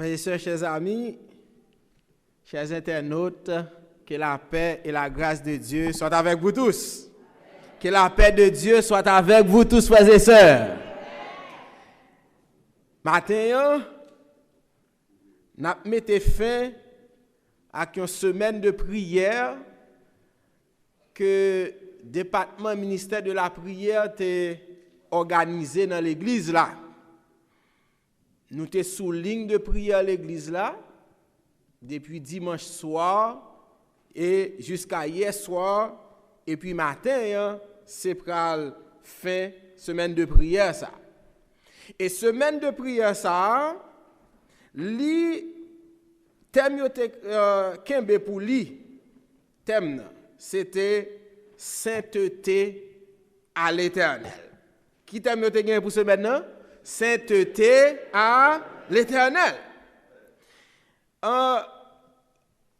Frères et sœurs, chers amis, chers internautes, que la paix et la grâce de Dieu soient avec vous tous. Que la paix de Dieu soit avec vous tous, frères et sœurs. Matin, nous mettons fin à une semaine de prière que le département ministère de la prière a organisé dans l'église là. Nous sommes sous ligne de prière à l'église là depuis dimanche soir et jusqu'à hier soir et puis matin c'est pour fin semaine de prière ça. Et semaine de prière ça li thème kembe pour li thème c'était sainteté à l'Éternel. Qui thème yo te gagné pour semaine là? Sainteté à l'Éternel.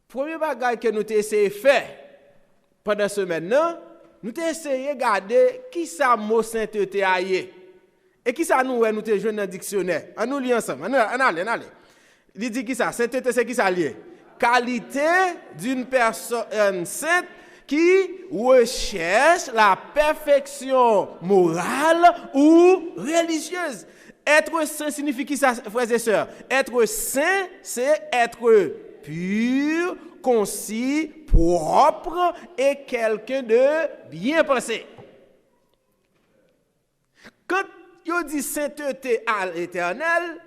Premier bagage que nous avons essayé de faire pendant la semaine, nous avons essayé de regarder qui ça mot sainteté a yé. Et qui ça nous avons joué dans le dictionnaire. On nous lit ensemble. On allez. Il dit qui ça? Sainteté, c'est qui ça lié? Qualité d'une personne sainte qui recherche la perfection morale ou religieuse. Être saint signifie qui ça, frères et sœurs? Être saint, c'est être pur, concis, propre et quelqu'un de bien pensé. Quand on dit sainteté à l'Éternel,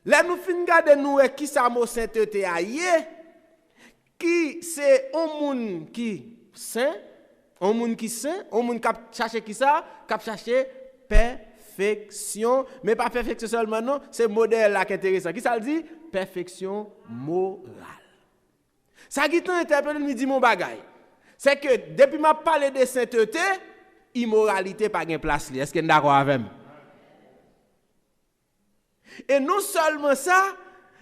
là nous finissons de regarder nous qui ça mot sainteté à yé, qui c'est un monde qui saint, un monde qui saint, un monde qui cherche qui ça, qui cherche perfection, mais pas perfection seulement non, c'est modèle là qui est intéressant. Qui ça dit? Perfection morale. Ça qui t'interpelle me dit mon bagay. C'est que depuis m'a parlé de sainteté, immoralité pas gain place li. Est-ce que vous d'accord avec moi? Et non seulement ça,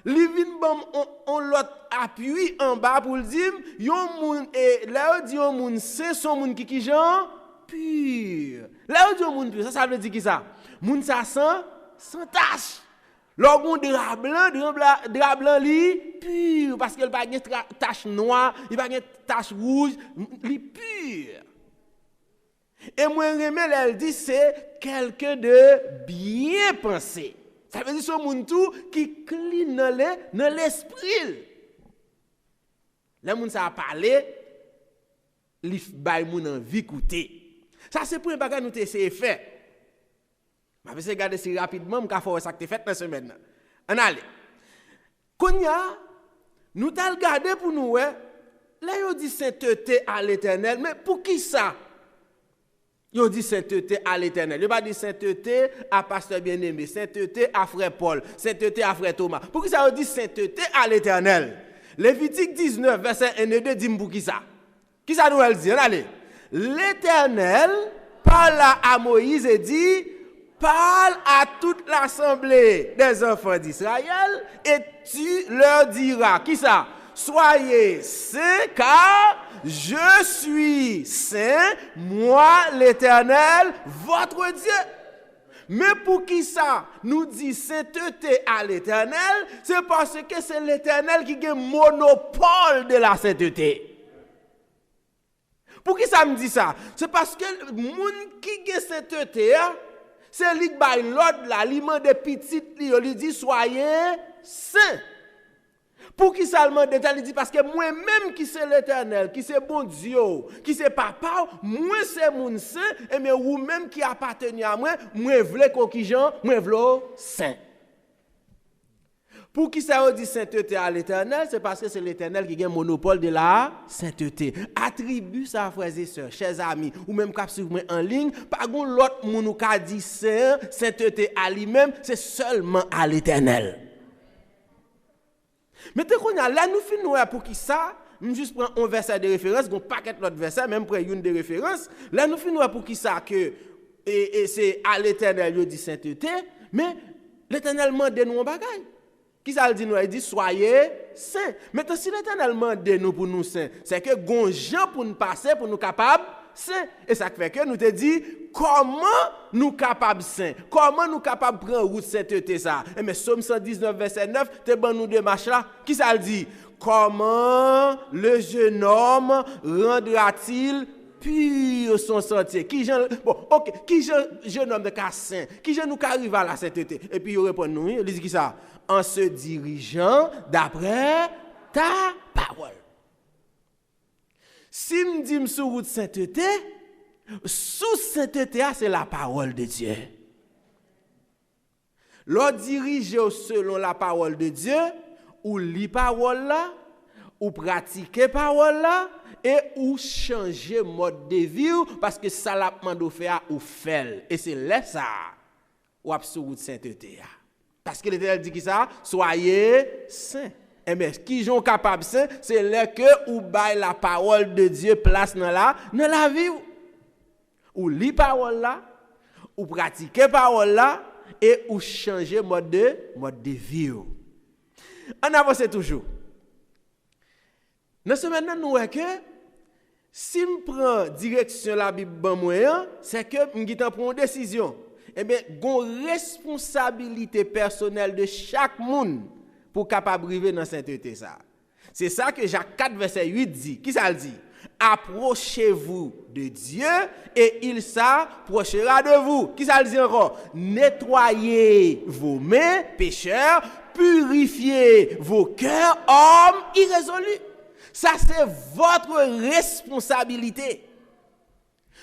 li vinn bam on l'autre appui en bas pour dire yon moun et là on dit yon moun c'est son moun qui genre pur. Là on dit yon moun pur, ça veut dire qui ça? Moun ça sans tache. L'orgon drap blanc li pur parce qu'il pas de tache noire, il pas de tache rouge, li pur. Et moi remel elle dit c'est quelqu'un de bien pensé. Ça veut dire son moun tout qui clean dans l'esprit. Les moun ça a parlé, li bay moun envie écouter. Ça c'est pour un bagage nous essayer faire. Je vais regarder si rapidement, je vais faire ça que tu as fait dans la semaine. On allez. Kounya, nous t'allons regarder pour nous, là, on dit sainteté à l'Éternel, mais pour qui ça? On dit sainteté à l'Éternel. Il pas dit sainteté à pasteur bien-aimé, sainteté à frère Paul, sainteté à frère Thomas. Pour qui ça on dit sainteté à l'Éternel? Lévitique 19, verset 1 et 2 dit pour qui ça? Qui ça nous dit? On allez. L'Éternel parla à Moïse et dit, parle à toute l'assemblée des enfants d'Israël et tu leur diras, qui ça? Soyez saints car je suis saint, moi l'Éternel, votre Dieu. Mais pour qui ça nous dit sainteté à l'Éternel? C'est parce que c'est l'Éternel qui a le monopole de la sainteté. Pour qui ça me dit ça? C'est parce que le monde qui a sainteté, c'est lui qui baille l'ordre là, l'imam des petites, lui dit soyez saints. Pour qui ça le demande? Il dit parce que moi-même qui c'est l'Éternel, qui c'est bon Dieu, qui c'est papa, moi c'est mon saint, et mais vous-même qui appartenez à moi, moi vle coquijan, moi vle saint. Pour qui ça dit sainteté à l'Éternel, c'est parce que c'est l'Éternel qui a le monopole de la sainteté. Attribue ça, frères et sœurs, chers amis, ou même cap sur moi en ligne, pas gon l'autre moun qui dit sainteté à lui-même, c'est seulement à l'Éternel. Mais quand là nous finissons pour qui ça, nous juste prendre un verset de référence, un paquet d'autres versets, même pour une de référence, là nous finissons pour qui ça que et c'est à l'Éternel il dit sainteté, mais l'Éternel demande nous un bagage. Qui ça dit nous? Il dit soyez saints. Maintenant si l'Éternel demande nous pour nous saints, c'est que gon gens pour nous passer pour nous capables saint. Et ça fait que nous te dit, comment nous capables saint? Comment nous capables prendre route sainteté ça? Et mais Somme 119, verset 9, te ban nous démarche là. Qui ça le dit? Comment le jeune homme rendra-t-il pur son sentier? Qui jeune, bon, ok, qui jeune homme de saint? Qui jeune nous arrive à la sainteté? Et puis il répond nous, il dit qui ça? En se dirigeant d'après ta parole. Si me dit sur route sainteté, sous sainteté c'est la parole de Dieu. L'on dirige selon la parole de Dieu, ou lit parole là, ou pratiquer parole là, et ou changer mode de vie parce que ça l'a demandé faire ou fait. Et c'est là ça ou a sur route sainteté. Parce que l'Éternel dit qui ça? Soyez saints. Eh bien, qui sont capables saints, c'est là que ou bail la parole de Dieu place dans la vie. Ou lit parole là, ou pratiquer parole là, et ou changer mode de vie. On avance toujours. Dans ce maintenant, nous voyons que si je prends direction la Bible, c'est que je prends une décision. Eh bien, il y a une responsabilité personnelle de chaque monde pour capable arriver dans cette sainteté. C'est ça que Jacques 4, verset 8 dit. Qui ça le dit? Approchez-vous de Dieu et il s'approchera de vous. Qui ça le dit encore? Nettoyez vos mains, pécheurs, purifiez vos cœurs, hommes irrésolus. Ça, c'est votre responsabilité.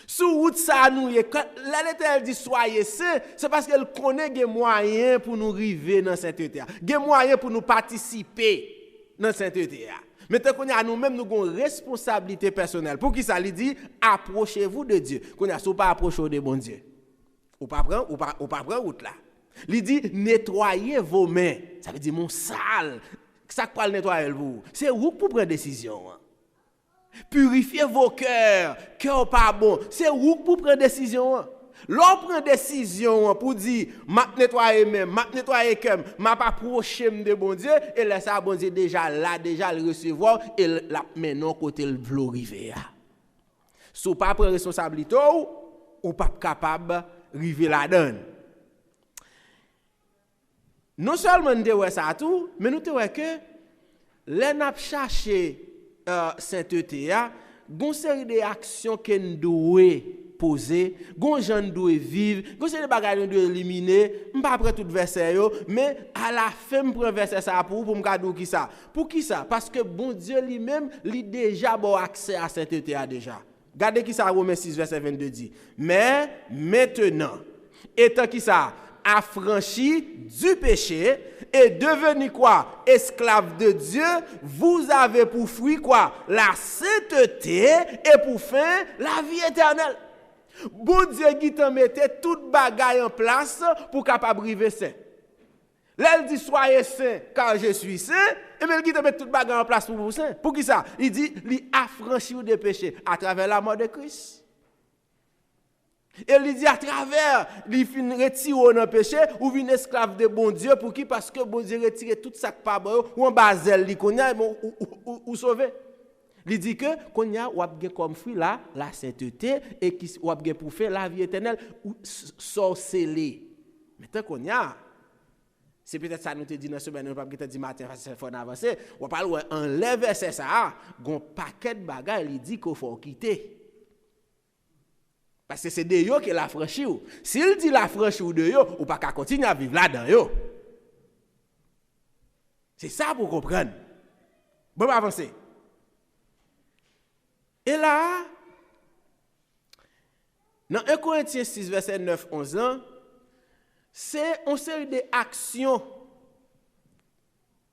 Sous route ça nous, quand l'Éternel dit soyez saints, c'est parce qu'elle connaît des moyens pour nous arriver dans cette sainteté. Des moyens pour nous participer dans cette sainteté. Mais tant qu'on a nous-mêmes, nous avons une responsabilité personnelle. Pour qui ça lui dit, approchez-vous de Dieu. Qu'on a pas approché de bon Dieu. Ou pas prendre route là. Il dit, nettoyez vos mains. Ça veut dire, mon sale. Ça quoi le nettoyer vous? C'est vous pour prendre décision. Purifiez vos cœurs. Cœur pas bon. C'est vous pour prendre décision. L'on prend décision pour dire, m'a nettoyer même, m'a nettoyer cœur, m'a pas approcher de bon Dieu, et laisse ça bon Dieu déjà là, déjà le recevoir, et la maintenant côté le glorifier. Si vous pas prendre responsabilité, ou pas capable river la donne. Non seulement nous devons ça tout, mais nous devons que les n'a chercher sainteté, gon série d'actions que nous devons poser, gon gens doit vivre, gon série de bagages nous doit éliminer, m'pas après tout verset yo, mais à la fin me prend verset ça pour me dire qui ça. Pour qui ça? Parce que bon Dieu lui-même lui déjà bon accès à sainteté déjà. Regardez qui ça Romains 6 verset 22 dit. Mais maintenant, étant qui ça affranchi du péché et devenu quoi? Esclave de Dieu, vous avez pour fruit quoi? La sainteté et pour fin la vie éternelle. Bon Dieu qui t'a mettait toute bagaille en place pour capable arriver saint. Là il dit soyez saint car je suis saint et mais qui t'a met toute bagaille en place pour vous saint. Pour qui ça? Il dit il affranchi des péchés à travers la mort de Christ. Et il dit à travers, il fin retire dans le péché, ou vient esclave de bon Dieu, pour qui? Parce que bon Dieu retire tout ça qui pas bon, ou en basel, ou sauver. Il dit que, qu'on y a, ou a comme fruit là, la sainteté, et qui ou a pour faire la vie éternelle, ou sorceler. Mais tant qu'on y a, c'est peut-être ça nous te dit dans ce semaine, nous pas te dit matin, c'est faut avancer, ou parle enlève c'est ça, gon paquet de bagages, il dit qu'il faut quitter. Parce que c'est de yo qui l'a franchi. S'il dit la franchi ou de yo, ou pas qu'à continuer à vivre là-dedans yo. C'est ça pour comprendre. Bon, on va avancer. Et là, dans 1 Corinthiens 6, verset 9-11, c'est une série d'actions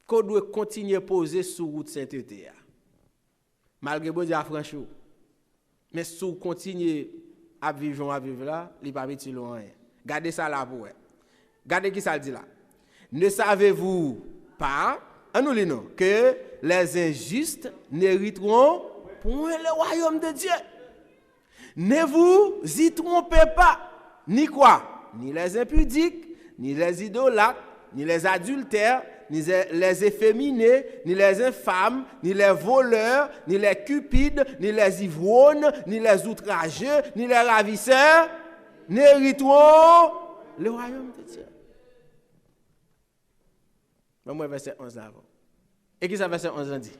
qu'on doit continuer à poser sur route sainteté. Malgré bon Dieu a franchi. Mais si vous continuez à vivre là, il va pas mettre loin. Gardez ça là pour. Gardez qui ça dit là. Ne savez-vous pas, nous lisons, que les injustes n'hériteront point le royaume de Dieu. Ne vous y trompez pas, ni quoi? Ni les impudiques, ni les idolâtres, ni les adultères, ni les efféminés, ni les infâmes, ni les voleurs, ni les cupides, ni les ivrognes, ni les outrageux, ni les ravisseurs, n'hériteront le royaume de Dieu. Moi, verset 11 là avant. Et qui ça, verset 11 dit?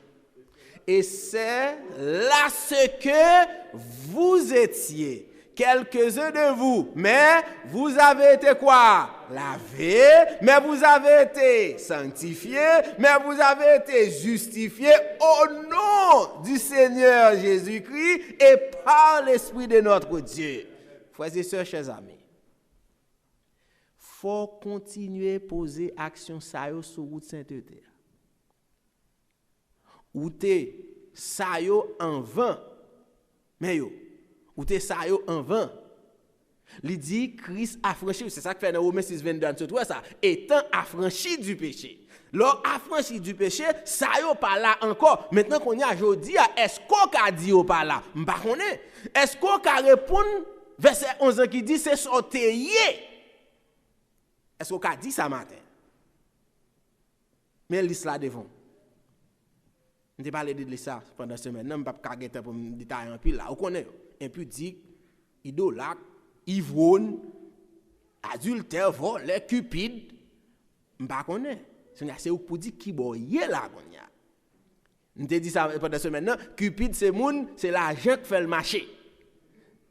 Et c'est là ce que vous étiez, quelques-uns de vous, mais vous avez été quoi? Lavés, mais vous avez été sanctifiés, mais vous avez été justifiés au nom du Seigneur Jésus-Christ et par l'Esprit de notre Dieu. Frères et sœurs, chers amis, il faut continuer à poser action ça sur route sainteté. Ou t'es ça en vain, mais yo, ou t'es ça en vain. Il dit Christ affranchi, c'est ça que fait dans Romains 6, 22, ça, étant affranchi du péché. L'homme affranchi du péché, ça yo pas là encore. Maintenant qu'on y a aujourd'hui, est-ce qu'on a dit yo pas là? M'pa connaît. Est-ce qu'on a répondu verset 11 qui dit c'est sorti. Est-ce qu'on a dit ça matin? Mais l'islam devant. Je ne parle de ça pendant cette semaine. Je ne peux pas pour me détailler un peu là. Vous connaissez, impudique, idolâtre, ivrogne, adultère, voleur, cupide. Je ne connais pas. C'est pour dire qui est là. Je te dis ça pendant cette semaine. Cupide, c'est l'argent qui fait le marché.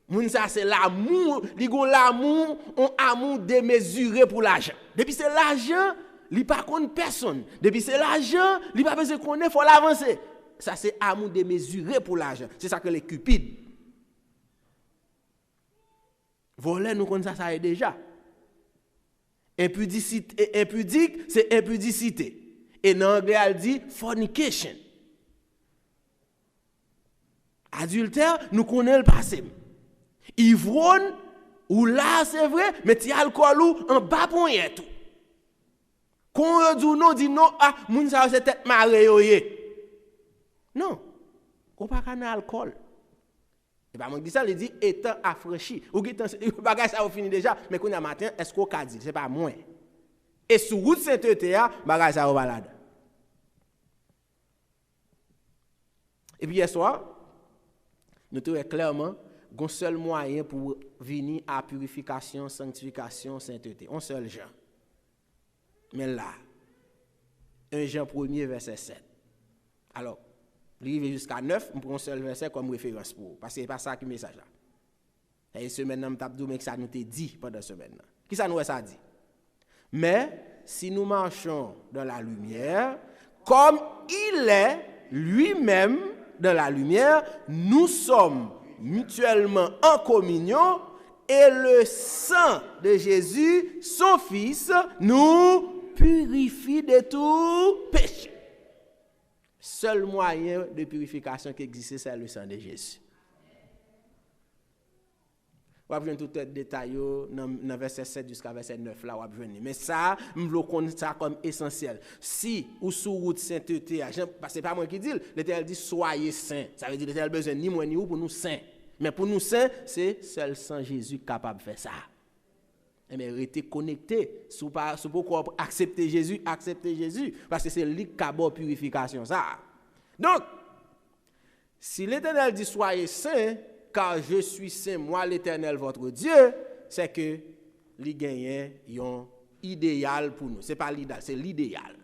Moun ça c'est l'amour, l'amour, on amour démesuré pour l'argent. Depuis c'est l'argent, il pas connaît personne. Depuis c'est l'argent, il pas besoin connaître, faut l'avancer. Ça c'est amour démesuré pour l'argent. C'est ça que les cupides. Voler nous connaissons ça est déjà. Impudicité, impudique, c'est impudicité. Et en anglais elle dit fornication. Adultère, nous connaissons le passé. Ivrogne, ou là c'est vrai, mais tu as alcool ou en bas pour rien tout. Quand on dit non, ah, moun sa c'est tête marée yoye. Non, on pas qu'un alcool. Et ben moi dit ça, il dit étant affranchi. Ou qui bagage ça au fini déjà, mais qu'on a matin, est-ce qu'on a dit, c'est pas moins. Et sur route sainteté, bagage ça au balade. Et puis hier soir, nous trouvons clairement un seul moyen pour venir à purification, sanctification, sainteté. Un seul Jean. Mais là, 1 Jean 1er, verset 7. Alors, arrivé jusqu'à 9, on prend un seul verset comme référence pour. Parce que ce n'est pas ça qui est le message là. Et ce maintenant, je vais ça nous dit pendant ce semaine. Qui ça nous a dit? Mais si nous marchons dans la lumière, comme il est lui-même dans la lumière, nous sommes mutuellement en communion et le sang de Jésus, son Fils, nous purifie de tout péché. Seul moyen de purification qui existe, c'est le sang de Jésus. On va prendre tout le détail dans verset 7 jusqu'à verset 9 là, on va venir. Mais ça, je veux connaître ça comme essentiel. Si ou sous route sainteté, parce que c'est pas moi qui dis, l'Éternel dit soyez saints. Ça veut dire l'Éternel besoin ni moi ni vous pour nous saints. Mais pour nous saints, c'est seul sang Jésus capable de faire ça. Mais rester connecté, si pourquoi accepter Jésus, parce que c'est lui qui a la purification ça. Donc, si l'Éternel dit soyez saints, car je suis saint, moi l'Éternel votre Dieu, c'est que il gagne un idéal pour nous. C'est pas l'idéal, c'est l'idéal.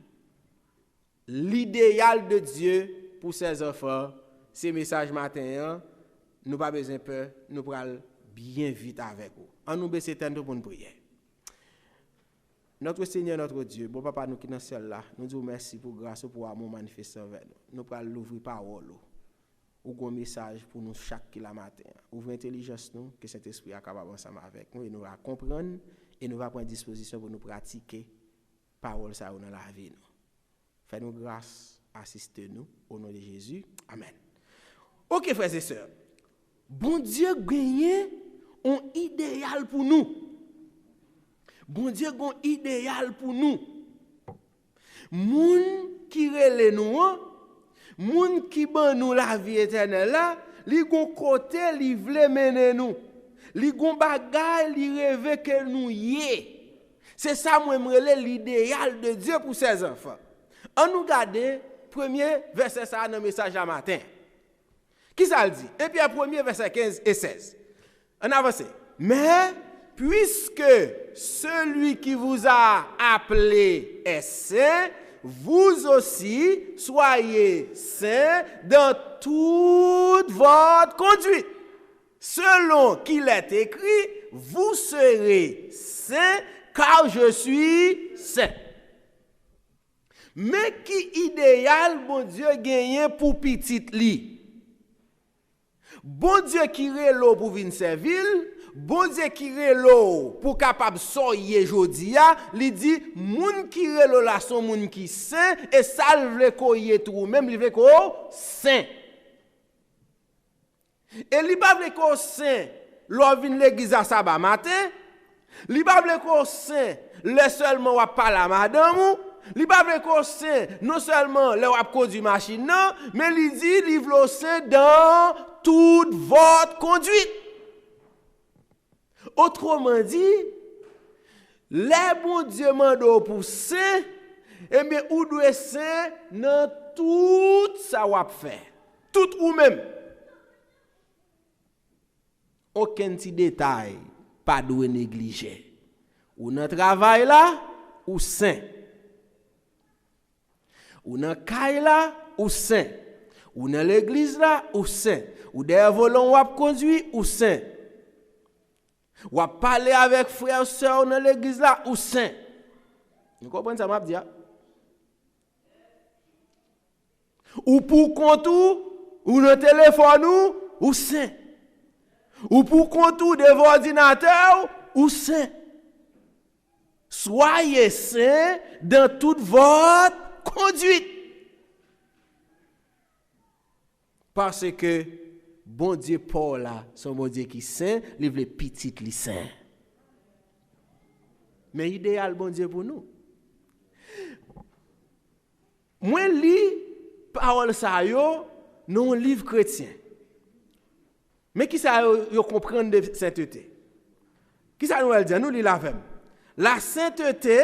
L'idéal de Dieu pour ses enfants, ces messages matin, nous pas besoin de peur, nous prenons bien vite avec vous. En nous baisser tête pour nous prier. Notre Seigneur, notre Dieu, bon papa nous qui dans ciel là, nous disons merci pour grâce pour amour manifesté avec nous. Nous prenons l'ouvrir parole. Ou un message pour nous chaque matin. Ouvrez l'intelligence nous, que cet esprit est capable ensemble avec nous et nous va comprendre et nous va prendre disposition pour nous pratiquer parole ça dans la vie. Fais-nous grâce, assistez-nous au nom de Jésus. Amen. Ok frères et sœurs, bon Dieu gagne un idéal pour nous. Bon Dieu a un idéal pour nous. Moun qui relè nous, moun qui ban nous la vie éternelle là, li gon côté li vle mener nous. Li gon bagay li rêve que nous yé. C'est ça moi m'rele l'idéal de Dieu pour ses enfants. On nous garde premier verset ça dans le message à matin. Qui ça le dit? Et puis, premier verset 15 et 16. On avance. Mais, puisque celui qui vous a appelé est saint, vous aussi soyez saints dans toute votre conduite. Selon qu'il est écrit, vous serez saints car je suis saint. Mais qui idéal, bon Dieu, gagne pour petit li? Bon Dieu qui relo pour venir servir, bon Dieu qui relo pour capable soyer jodia, li dit moun qui relo la son moun qui saint et ça vle koye tout même li vle ko saint. Et li pa vle ko saint, l'on vinn l'église à sabbat matin, li pa vle ko saint, le seulement wa parler à madame ou li pa vle ko saint, non seulement le wap conduit machine non, mais li dit li vle saint dans toute votre conduite. Autrement dit, les bon Dieu mando pour saint, et bien ou doit saint dans tout ça wap fait. Tout ou même. Aucun petit détail pas doit négliger. Ou dans travail là, ou saint. Ou dans caille là, ou saint. Ou dans l'église là, ou saint. Ou des volants ou ap conduit, ou saint. Ou ap parler avec frères et sœurs dans l'église là, ou saint. Vous comprenez ça m'a dit? Ou pour compte ou dans téléphone ou saint. Ou pour compte de vos ordinateurs ou saint. Soyez saints dans toute votre conduite. Parce que bon Dieu Paul là, son bon Dieu qui saint, livre les petites li saint. Mais idéal bon Dieu pour nous. Moi lis parole ça yo dans un livre chrétien. Mais qui ça yo comprendre de sainteté? Qui ça nous elle dit? Nous lis la même. La sainteté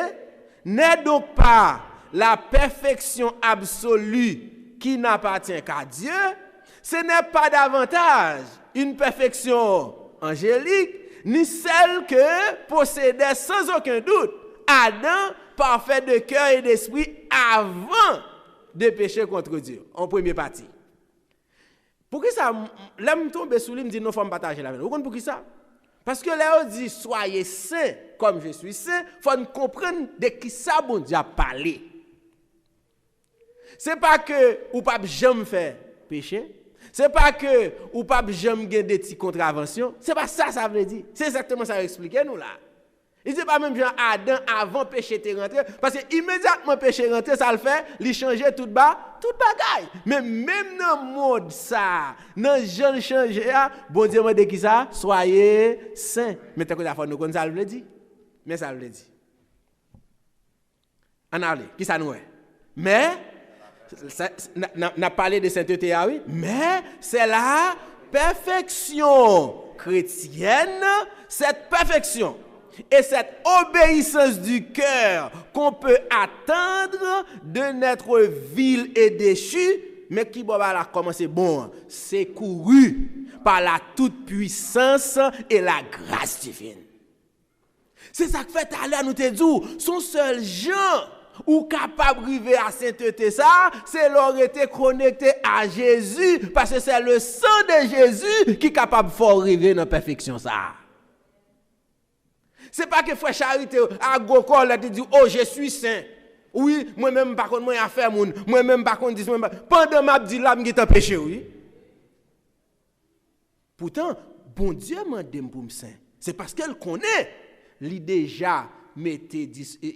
n'est donc pas la perfection absolue qui n'appartient qu'à Dieu. Ce n'est pas davantage une perfection angélique, ni celle que possédait sans aucun doute Adam, parfait de cœur et d'esprit, avant de pécher contre Dieu, en première partie. Pour qui ça, l'homme tombe sous lui, me dit, nous faut partager la vie. Vous comprenez pour qui ça? Parce que là, on dit, soyez saints comme je suis saint, il faut comprendre de qui ça, bon Dieu a parlé. Ce n'est pas que ou pas jamais faire péché. Ce n'est pas que ou pas jamais gagner des petites contraventions. Ce n'est pas ça, ça veut dire. C'est exactement ça expliquer nous là. Il dit pas même Jean Adam avant péché était rentré. Parce que immédiatement péché rentré, ça le fait, il changeait tout bagaille. Mais même dans le monde ça, dans le jeune changé, bon Dieu m'a dit qui ça? Soyez saints. Mais t'as quoi nous connaissons ça le dit? Mais ça le dit. En allez, qui ça nous est? Mais n'a parlé de sainteté, oui, mais c'est la perfection chrétienne, cette perfection et cette obéissance du cœur qu'on peut attendre de notre vil et déchu, mais qui va commencer bon, c'est couru par la toute puissance et la grâce divine. C'est ça que fait à l'heure nous te dit, son seul Jean ou capable d'arriver à sainteté ça, c'est leur été connecté à Jésus, parce que c'est le sang de Jésus qui est capable de faire arriver dans la perfection ça. C'est pas que frère Charité à Gokol là te dit oh je suis saint. Oui, moi-même par contre moi a faire moun, moi-même par contre dis moi pendant m'a dit là m'étant péché oui. Pourtant bon Dieu m'a demandé pour me saint. C'est parce qu'elle connaît lui déjà mettez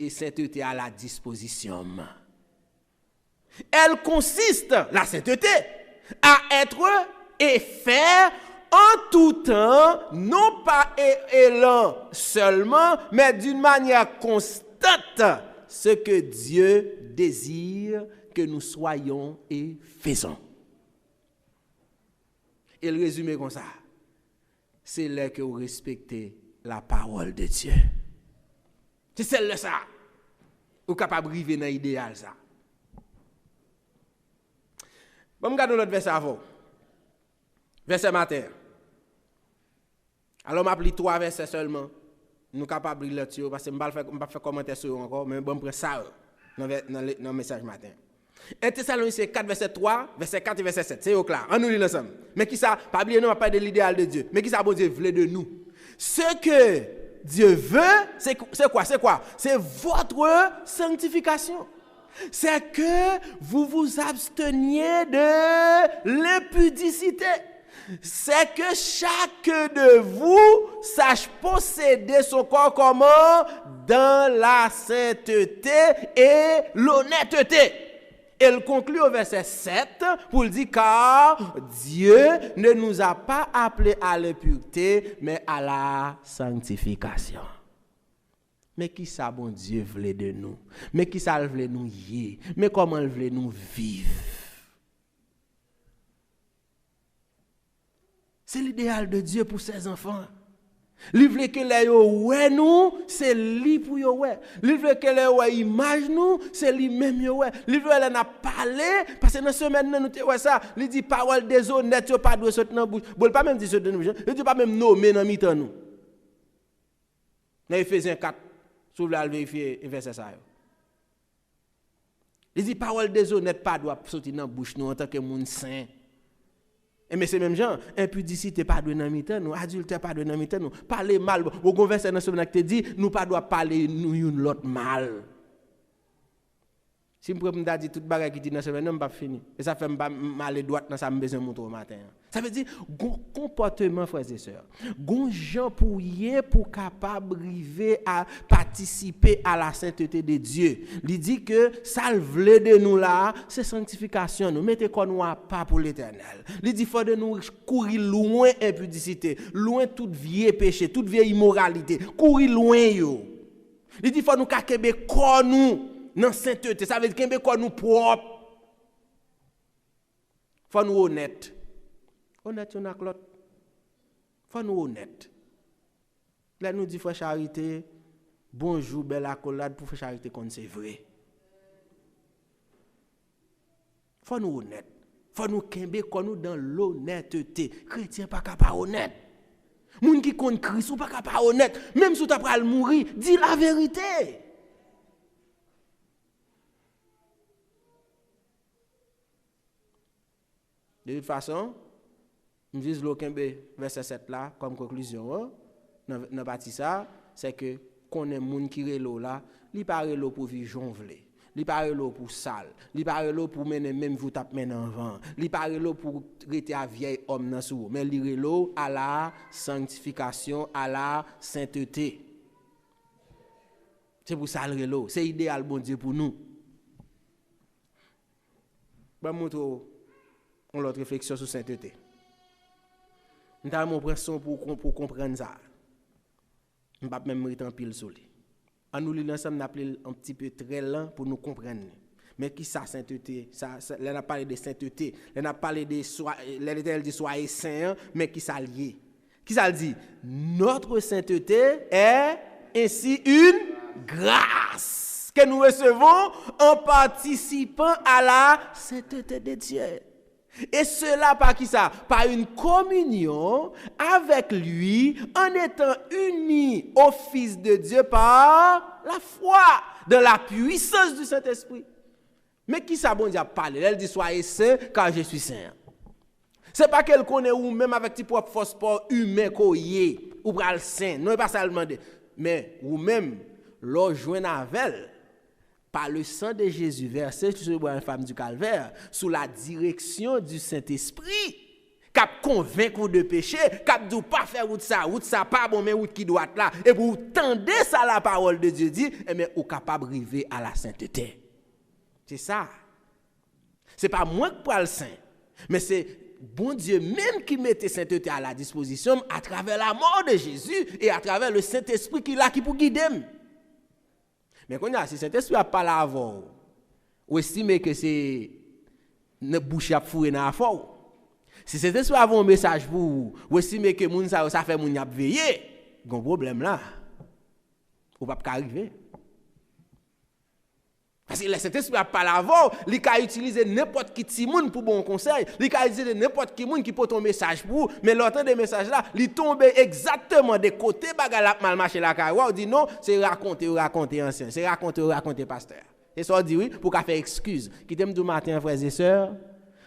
sainteté à la disposition. Elle consiste, la sainteté, à être et faire en tout temps, non pas élan seulement, mais d'une manière constante, ce que Dieu désire que nous soyons et faisons. Et le résumé comme ça, c'est là que vous respectez la parole de Dieu. C'est celle-là ça. Vous êtes capable de vivre dans l'idéal ça. Bon, regardons l'autre verset avant. Verset matin. Alors, je vais 3 versets seulement. Nous sommes capables de lire parce que je ne vais pas faire commentaire sur eux encore, mais bon, je prends ça dans le message matin. 1 Thessaloniciens 4, verset 3, verset 4 et verset 7. C'est au clair. On nous lit ensemble. Mais qui ça? Pas oublier, nous, on va parler de l'idéal de Dieu. Mais qui ça, bon Dieu, voulait de nous? Ce que Dieu veut, c'est quoi? C'est quoi? C'est votre sanctification. C'est que vous vous absteniez de l'impudicité. C'est que chacun de vous sache posséder son corps comment? Dans la sainteté et l'honnêteté. Elle conclut au verset 7 pour dire car Dieu ne nous a pas appelés à l'impureté, mais à la sanctification. Mais qui ça, bon Dieu, voulait de nous? Mais qui ça voulait nous y? Mais comment il voulait nous vivre? C'est l'idéal de Dieu pour ses enfants. Il veut que les ouais nous, c'est lui pour yo ouais. Il veut que les ouais image nous, c'est lui même yo ouais. Il veut elle n'a parlé parce que dans semaine nous te ouais ça, il dit parole déshonnête yo pas doit sortir dans bouche. Bon pas même dire sortir dans bouche. Il dit pas même nommer dans mi-temps nous. Dans Ephésiens 4, sous la vérifier verset ça. Il dit parole déshonnête pas doit sortir dans bouche nous en tant que monde saint. Et mais c'est même gens, impudicité pas de dans mi-temps nous, adultère pas de dans mi-temps nous, parler mal, au converser dans ce moment qui te dit nous pas doit parler nous une l'autre mal. Si me dire toute bagarre qui dit dans ce moment pas fini. Et ça fait mal droite dans ça me besoin montrer au matin. Ça veut dire comportement frères et sœurs. Gon gens pour capable arriver à participer à la sainteté de Dieu. Il dit que ça le veut de nous là, c'est sanctification nous mettez quoi nous à pas pour l'Éternel. Il dit faut de nous courir loin impudicité, loin tout vieux péché, toute vieille immoralité, courir loin yo. Il dit faut nous kakebe quoi nous non sainteté, ça veut dire qu'il faut nous propre. Faut nous honnête. Honnête, on a l'autre. Faut nous honnête. Là, nous dit frère charité, bonjour, belle accolade pour faire charité quand c'est vrai. Faut nous honnête. Faut nous kembe quoi nous dans l'honnêteté. Chrétien pas capable honnête. Moun qui compte Christ ou pas capable honnête. Même si tu as pas le mourir, dis la vérité. De toute façon, nous disons le verset 7 là, comme conclusion, dans partie ça, c'est que qu'on est moun qui relo là, li pa relo pour vivre jonvle, li pa relo pour sale, li pa relo pour mener même vous tape men en vent, li pa relo pour rester à vieil homme nan sou, mais li relo à la sanctification, à la sainteté. C'est pour ça le relo, c'est idéal bon Dieu pour nous. Ben montre on l'autre réflexion sur sainteté. Nous avons pression pour comprendre ça. On ne va pas même mettre en pile sur lui. En nous lisant ensemble, on appelle un petit peu très lent pour nous comprendre. Mais qui ça sainteté? On a parlé de sainteté. On a parlé de l'Éternel dit soyez saints, mais qui ça lié? Qui ça dit? Notre sainteté est ainsi une grâce que nous recevons en participant à la sainteté de Dieu. Et cela par qui ça? Par une communion avec lui en étant unis au Fils de Dieu par la foi, dans la puissance du Saint-Esprit. Mais qui ça bon Dieu a parlé? Elle dit soyez saints car je suis saint. C'est pas qu'elle connaît ou même avec tes propres forces humain qu'on y ou pral saint. Non, pas ça le demander. Mais ou même l'on joint avec par le sang de Jésus versé sur la femme du calvaire, sous la direction du Saint-Esprit, cap convaincre de péché, cap de pas faire route ça pas bon mais route qui doit là et pour tendre ça la parole de Dieu dit et mais ou capable arriver à la sainteté. C'est ça. C'est pas moi qui parle saint, mais c'est bon Dieu même qui mettait sainteté à la disposition à travers la mort de Jésus et à travers le Saint-Esprit qui là qui pour guider. Mais quand si Saint-Esprit a parlé avant, ou estime que c'est ne bouche à fourrer dans la forêt. Si Saint-Esprit a un message pour vous, ou estime que moun ça fait moun y a veiller, gon problème là. Ou pas arriver. Parce que le Saint-Esprit a pas l'avant, il peut utiliser n'importe qui petit monde pour bon conseil, il peut utiliser n'importe qui monde qui peut ton message pour, mais l'autre des messages là, il tombe exactement des côtés bagarre mal marché la carrière, on dit non, c'est raconter ancien, c'est raconter pasteur. Et ça on dit oui pour faire excuse. Qui t'aime du matin frères et sœurs,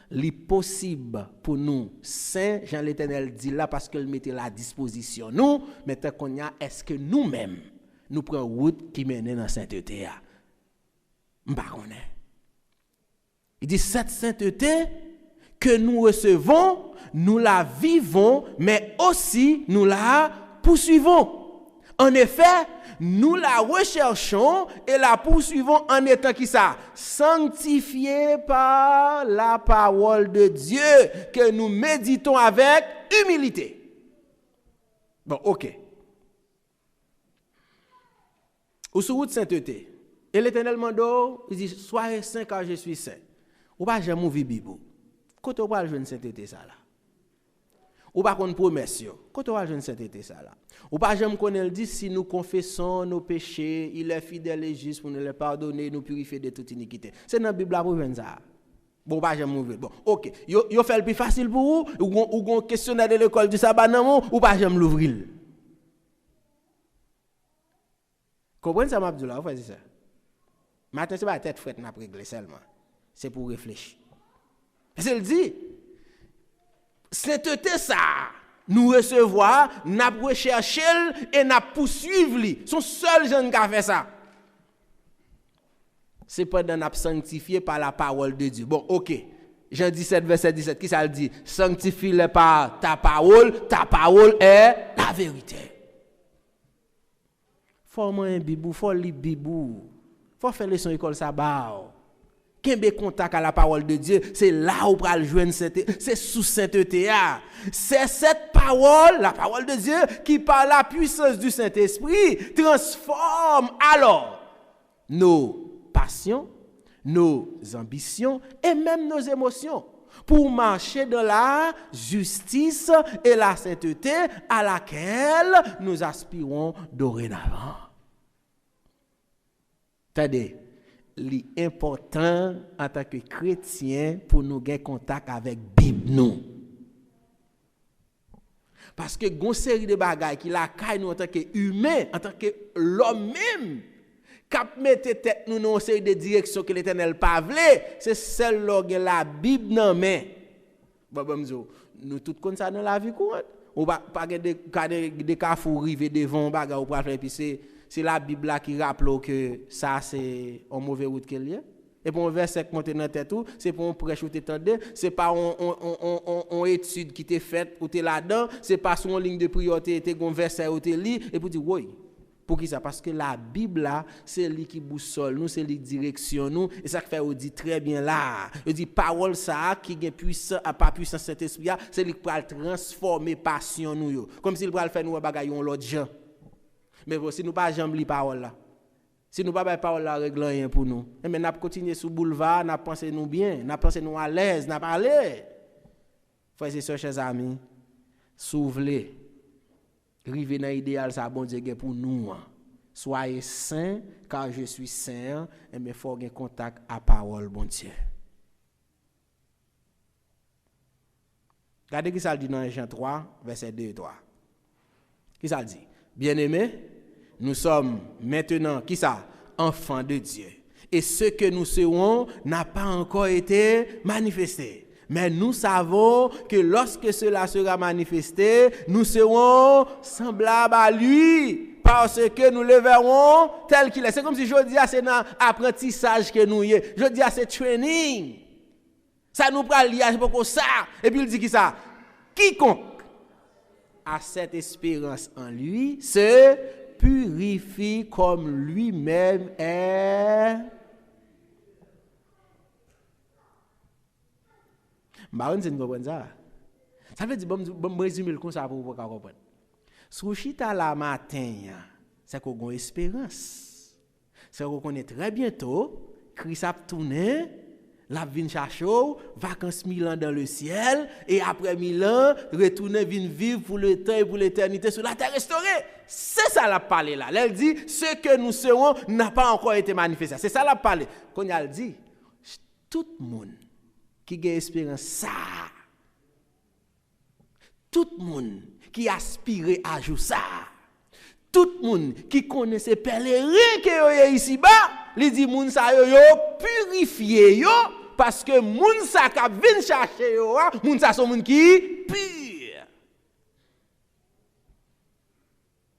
li possible pour nous saint Jean l'Éternel dit là parce qu'il mettait la disposition nous, mais tant qu'on y a est-ce que nous-mêmes nous prenons route qui mène dans sainteté. Il dit cette sainteté que nous recevons, nous la vivons, mais aussi nous la poursuivons. En effet, nous la recherchons et la poursuivons en étant qui ça? Sanctifiés par la parole de Dieu que nous méditons avec humilité. Bon, ok. Ou sur route sainteté. Et l'Éternel mando, il dit, soyez saints car je suis saint. Ou pas jamais ouvrir Bible. Quand on va jouer une sainteté ça là. Ou pas qu'on promesse yo. Quand on va jouer une sainteté ça là. Ou pas jamais qu'on elle dit si nous confessons nos péchés, il est fidèle et juste pour nous les pardonner, nous purifier de toute iniquité. C'est dans la Bible là pour ça. Bon pas jamais ouvrir. Bon, OK. Yo fait le plus facile pour vous ou questionnaire de l'école du sabbat non ou pas jamais l'ouvrir. Comprenez ça Abdullah, vous faites ça. Maintenant, ce n'est pas la tête frette n'a réglé seulement. C'est pour réfléchir. Parce qu'elle dit, sainteté ça, nous recevoir, nous rechercher et nous poursuivre. Son seul jeune qui a fait ça. C'est pendant nous sanctifié par la parole de Dieu. Bon, ok. Jean 17, verset 17, qui ça le dit? Sanctifie-le par ta parole est la vérité. Faut moi un bibou, faut lire bibou. Faut faire leçon école sabbat. Kembe contact à la parole de Dieu, c'est là où pral joindre sainteté, c'est sous sainteté. C'est cette parole, la parole de Dieu qui par la puissance du Saint-Esprit transforme alors nos passions, nos ambitions et même nos émotions pour marcher dans la justice et la sainteté à laquelle nous aspirons dorénavant. C'est-à-dire, l'important en tant que chrétien pour nous gagner contact avec la Bible. Nous. Parce que il y a une série de bagages qui la caille nous en tant qu'humain, en tant que l'homme même, qui mette tête nous dans une série de directions que l'Éternel pas voulu, c'est celle là la Bible dans main. Nous tout comme ça dans la vie courante. On pas des carrefours river devant bagarre ou pas faire puis c'est la Bible là qui rappelle que ça c'est en mauvaise route qu'elle est. Et pour un verset qui monte dans tête tout, c'est pour un prêche ou t'entendre, c'est pas on étude qui t'est faite ou t'es là-dedans, c'est pas sur une ligne de priorité t'es un verset ou t'es lit et pour dire oui. Pour qui ça? Parce que la Bible là, c'est lui qui boussole nous, c'est lui qui directionne nous et ça fait on dit très bien là. Il dit parole ça qui est puissant pas puissance Saint-Esprit, c'est lui qui va transformer passion nous yo. Comme s'il va faire nous bagaille on l'autre gens. Mais si nous pas jamais li parole là. Si nous pas ba parole là règle rien pour nous. Et mais n'a continuer sous boulevard, n'a penser nous bien, n'a penser nous à l'aise, n'a parler. Frères et sœurs chers amis, s'ouvler river dans idéal ça bon Dieu pour nous. Soyez saints car je suis saint et mais faut avoir contact à parole bon Dieu. Regardez qui ça dit dans Jean 3 verset 2 et 3. Qui ça dit? Bien-aimés, nous sommes maintenant, qui ça? Enfants de Dieu. Et ce que nous serons n'a pas encore été manifesté. Mais nous savons que lorsque cela sera manifesté, nous serons semblables à lui. Parce que nous le verrons tel qu'il est. C'est comme si je dis, c'est un apprentissage que nous y est. Je dis, c'est training. Ça nous prend lié pour ça. Et puis il dit qui ça? Quiconque a cette espérance en lui se purifie comme lui-même est. Baron, c'est une comprendre ça. Ça veut dire, bon, résumer le comme ça pour vous comprendre. Si chita la matin, c'est qu'on a une espérance. C'est qu'on connaît très bientôt, Christ a tourné La vin chercher, vacances 1000 ans dans le ciel, et après 1000 ans, retourner vin vivre pour le temps et pour l'éternité sur la terre restaurée. C'est ça la parler là. Elle dit, ce que nous serons n'a pas encore été manifesté. C'est ça la parler. Quand elle dit, tout le monde qui a espérance ça, tout le monde qui aspire à jouer ça, tout le monde qui connaît ces pèlerins qui sont ici bas, il dit moun sa yo purifié yo parce que moun sa ka vinn chercher yo, moun sa son moun qui pur.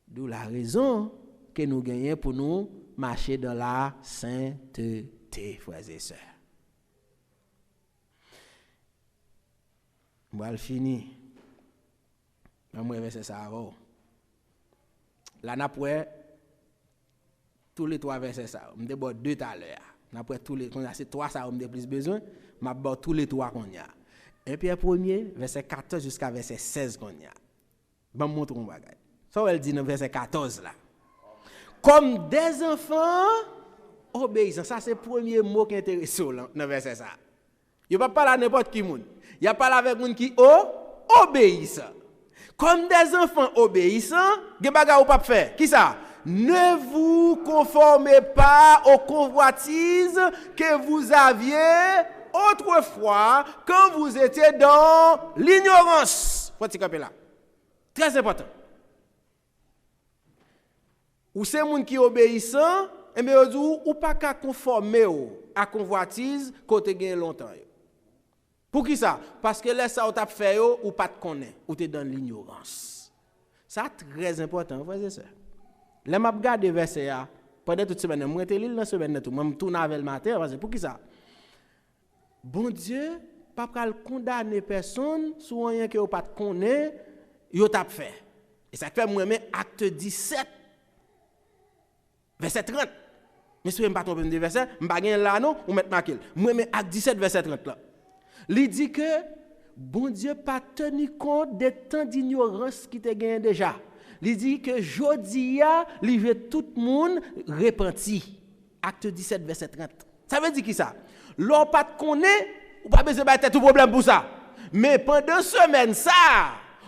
D'où la raison que nous gagnons pour nous marcher dans la sainteté, frères et sœurs. Moi, le fini. Moi, verset ça avant. Là, n'après tous les 3 versets ça, on déborde 2 tout à l'heure. N'après tous les, quand c'est 3 ça, on a plus besoin, m'a bord tous les 3 qu'on y a. 1 Pierre 1er, verset 14 jusqu'à verset 16 qu'on y a. Bon, montre un bagage. Ça, elle dit dans verset 14 là. Comme des enfants obéissants. Ça, c'est le premier mot qui est intéressant dans verset ça. Il ne va pas parler à n'importe qui monde. Il a parlé avec monde qui obéissent. Comme des enfants obéissants, que bagarre ou pas faire? Qui ça? Ne vous conformez pas aux convoitises que vous aviez autrefois quand vous étiez dans l'ignorance. Faut t'y là. Très important. Ou c'est moun qui obéissant, et bien ou pas qu'à conformer à convoitise côté gain longtemps. Pour qui ça? Parce que là ça ou t'a fait ou pas te connaît, ou t'es dans l'ignorance. Ça très important, frères et sœurs. Là m'a regarder verset là pendant toute semaine, moi était l'île dans semaine tout, moi tourne avec le matin parce que pour qui ça? Bon Dieu, pas pral condamner personne sur rien que ou pas te connaît, yo t'a fait. Et ça fait moi même acte 17 verset 30. Monsieur me pas tromper de verset, m'pa gen là non, ou mettre marqué. Moi même acte 17 verset 30 là. Il dit que bon Dieu pas tenu compte des temps d'ignorance qui te gagné déjà. Il dit que jodia, il veut tout le monde repenti. Acte 17 verset 30. Ça veut dire qui ça? L'on pas te connaît, ou pas besoin de tout problème pour ça. Mais pendant semaine ça,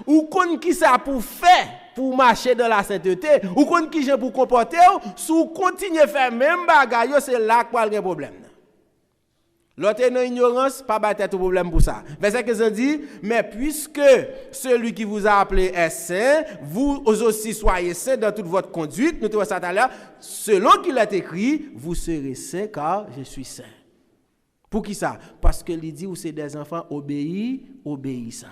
ou qu'on qui ça pour faire pour marcher dans la sainteté, ou qu'on qui j'ai pour comporter, sous continuer faire même bagaille, c'est là qu'il y a un problème. L'autre est dans l'ignorance, pas battre tout problème pour ça. Verset que ça dit, mais puisque celui qui vous a appelé est saint, vous aussi soyez saints dans toute votre conduite. Nous trouvons ça tout à l'heure. Selon qu'il est écrit, vous serez saints car je suis saint. Pour qui ça? Parce que il dit, vous c'est des enfants obéissants.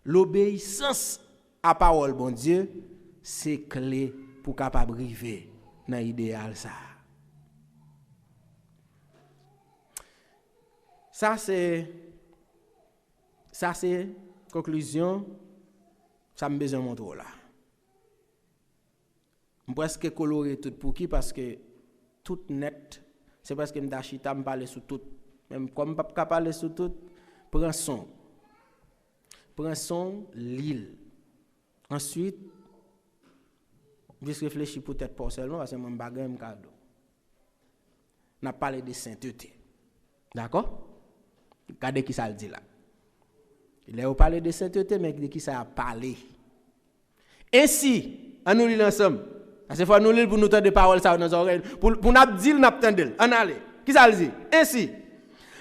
L'obéissance à parole, bon Dieu, c'est clé pour capable arriver dans l'idéal ça. Ça c'est conclusion, ça me besoin de montrer là. Je presque coloré tout pour qui parce que tout net, c'est parce que m'dachita me parler sur tout. Même comme pas capable parler sur tout, prends son. Prends son l'île. Ensuite, juste réfléchir peut-être pas seulement parce que mon bagage me cadeau. On a parlé de sainteté. D'accord? Regardez qui ça le dit là. Il a parlé de sainteté, mais de qui ça a parlé. Ainsi, on nous lit ensemble. Parce qu'il faut nous lire pour nous entendre des paroles ça dans nos oreilles. Pour nous dire, nous entendre. On allez. Qui ça le dit? Ainsi,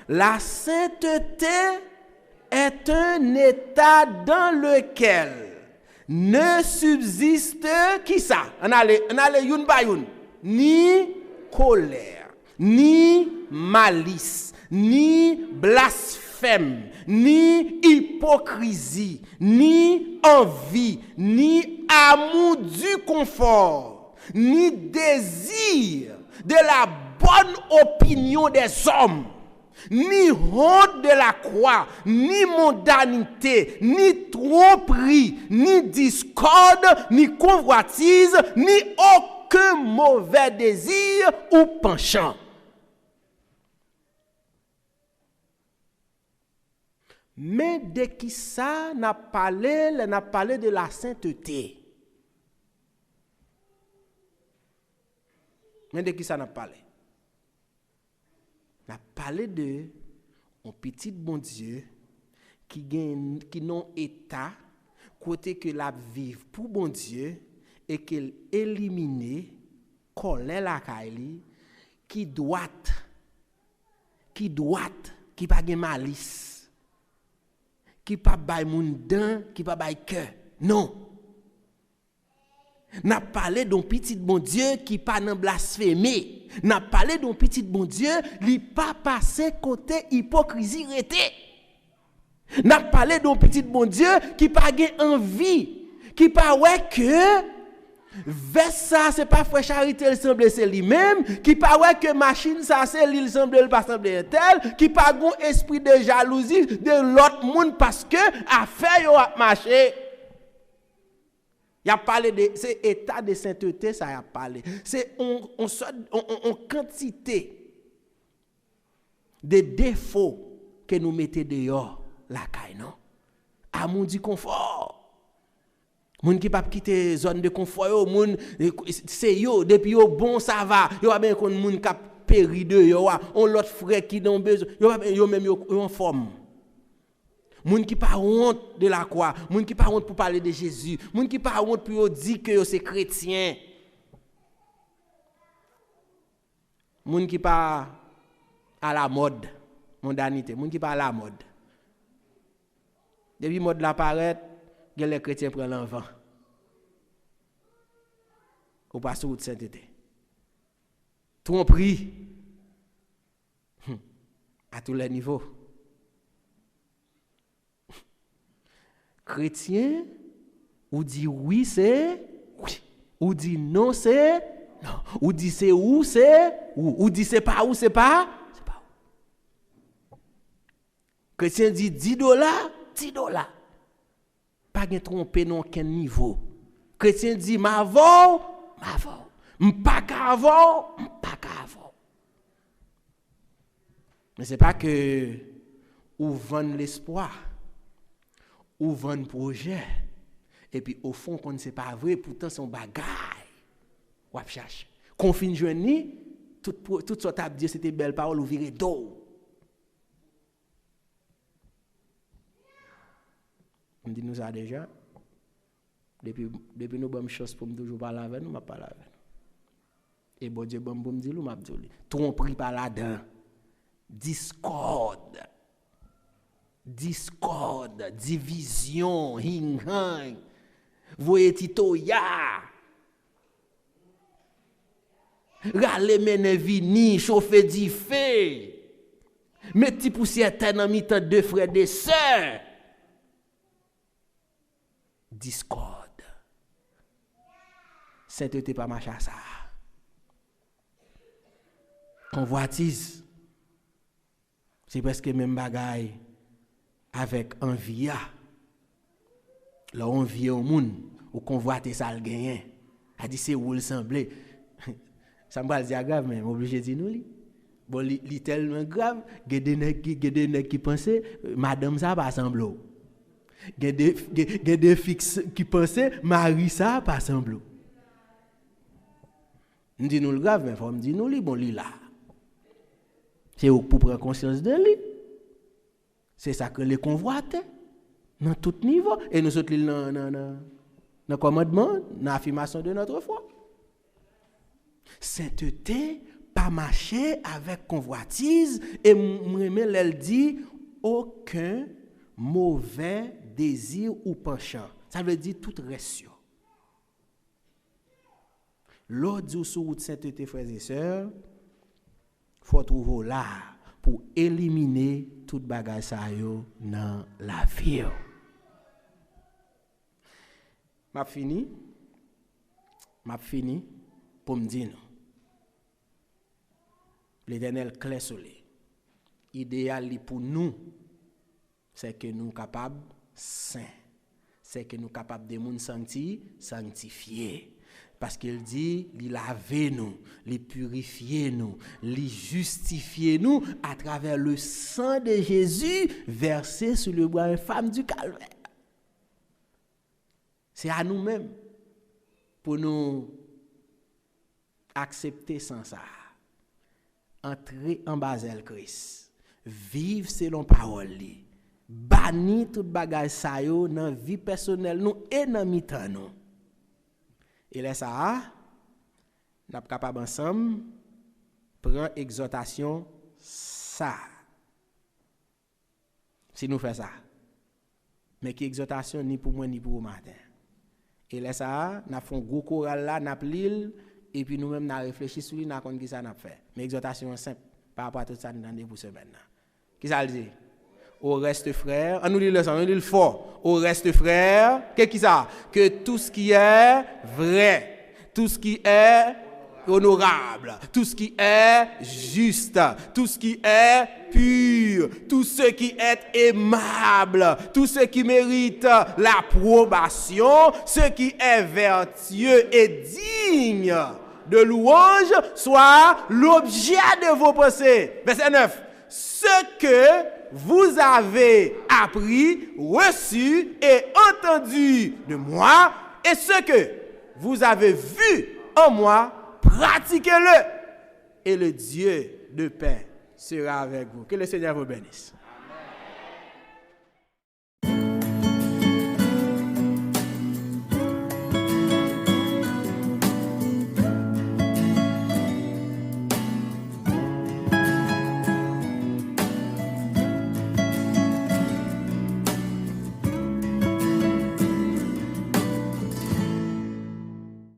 la sainteté est un état dans lequel ne subsiste qui ça? On allez youn ba youn. Ni colère, ni malice, ni blasphème, ni hypocrisie, ni envie, ni amour du confort, ni désir de la bonne opinion des hommes, ni honte de la croix, ni mondanité, ni tromperie, ni discorde, ni convoitise, ni aucun mauvais désir ou penchant. Mais de qui ça n'a parlé de la sainteté. Mais de qui ça n'a parlé? n'a parlé de un petit bon Dieu qui non état côté que la vive pour bon Dieu et qu'il élimine colère la kaili qui doit qui pas gen malice qui pas bay moun dan qui pas bay cœur non n'a parlé d'un petit bon Dieu qui pas nan blasphémé n'a parlé d'un petit bon Dieu li pas passé côté hypocrisie rete n'a parlé d'un petit bon Dieu qui pas gen envie qui pas ouais que vers ça c'est pas frère charité il semble c'est lui-même qui pas ouais que machine ça c'est lui il semble il pas semble tel qui pas gon esprit de jalousie de l'autre monde parce que affaire yo a marché. Il a parlé de c'est état de sainteté ça a parlé c'est on quantité de défauts que nous mettons dehors la caille non à mon du confort moun qui pas quitter zone de confort yo moun c'est yo depuis yo bon ça va yo pas bien kon moun qui péri de yo on l'autre frère qui dans besoin yo même yo en forme. Moun qui pas honte de la croix, moun qui pas honte pour parler de Jésus, moun qui pas honte pour dire que c'est chrétien. Moun qui pas à la mode, mondanité, moun qui pas à la mode. Depuis mode la paraît, les chrétiens prennent l'enfant. Ou pas sur route sainteté. Tromperie à tous les niveaux. Chrétien, ou dit oui c'est oui, ou dit non c'est non, ou dit c'est où c'est ou dit c'est pas où c'est pas où. Chrétien dit $10, $10. Pas de tromper non aucun niveau. Chrétien dit m'avou, m'pas qu'avou. Mais c'est pas que ou vendre l'espoir. Ou vendre projet et puis au fond qu'on ne sait pas vrai pourtant son bagage ou cherche confine journée toute sorte à dire c'était belle parole ou virer d'eau on dit nous ça déjà depuis nous bonne chance pour me toujours parler avec nous m'a parler avec et bon Dieu bon me dire m'a dit tromperie par là-dedans discorde, division, hing-hang, voyez Tito ya. Rale mene vini, chauffe di feu. Metti poussière terre dans mi-temps deux frères et sœurs. Discorde. Sainteté pas marche à ça. Convoitise. C'est presque même bagaille. Avec envie là on vient au monde ou convoiter ça le gagner a dit c'est où le semblait ça me dire grave mais obligé dire nous li bon li tellement grave gade qui penser madame ça pas semblant gade fixe qui penser mari ça pas semblant on dit nous le grave mais faut me dire nous li bon li là c'est pour prendre conscience de lui. C'est ça que les convoitent dans tout niveau et nous autres dans commandement, dans l'affirmation de notre foi. Sainteté pas marcher avec convoitise et elle dit aucun mauvais désir ou penchant. Ça veut dire tout reste. L'autre sur route sainteté frères et sœurs, faut trouver là pour éliminer tout bagage ça yo dans la vie. M'a fini pour me dire l'Éternel clair soleil. Idéal pour nous c'est que nous capables saints. C'est que nous capables de monde sanctifier. Parce qu'il dit, il lave nous, il purifie nous, il justifie nous à travers le sang de Jésus versé sur le bois infâme du calvaire. C'est à nous-mêmes pour nous accepter sans ça. entrer en Basel Christ. Vivre selon parole li. Bannir tout bagage sa yo dans vie personnelle nous et dans mi-temps nous. Et là ça n'a pas capable ensemble prendre exhortation ça. Si nous faisons ça. Mais qui exhortation ni pour moi ni pour vous matin. Et là ça, n'a fait un gros choral là, n'a l'île et puis nous-mêmes n'a réfléchi sur lui, n'a compte qui ça n'a fait. Mais exhortation simple par rapport à tout ça nous demandons pour semaine là. Qui ça le dit? Au reste frère, on nous lit le sang, on nous lit le fort. Au reste frère, qu'est-ce qui ça? Que tout ce qui est vrai, tout ce qui est honorable, tout ce qui est juste, tout ce qui est pur, tout ce qui est aimable, tout ce qui mérite l'approbation, ce qui est vertueux et digne de louange, soit l'objet de vos pensées. Verset 9. Ce que vous avez appris, reçu et entendu de moi, et ce que vous avez vu en moi, pratiquez-le. Et le Dieu de paix sera avec vous. Que le Seigneur vous bénisse.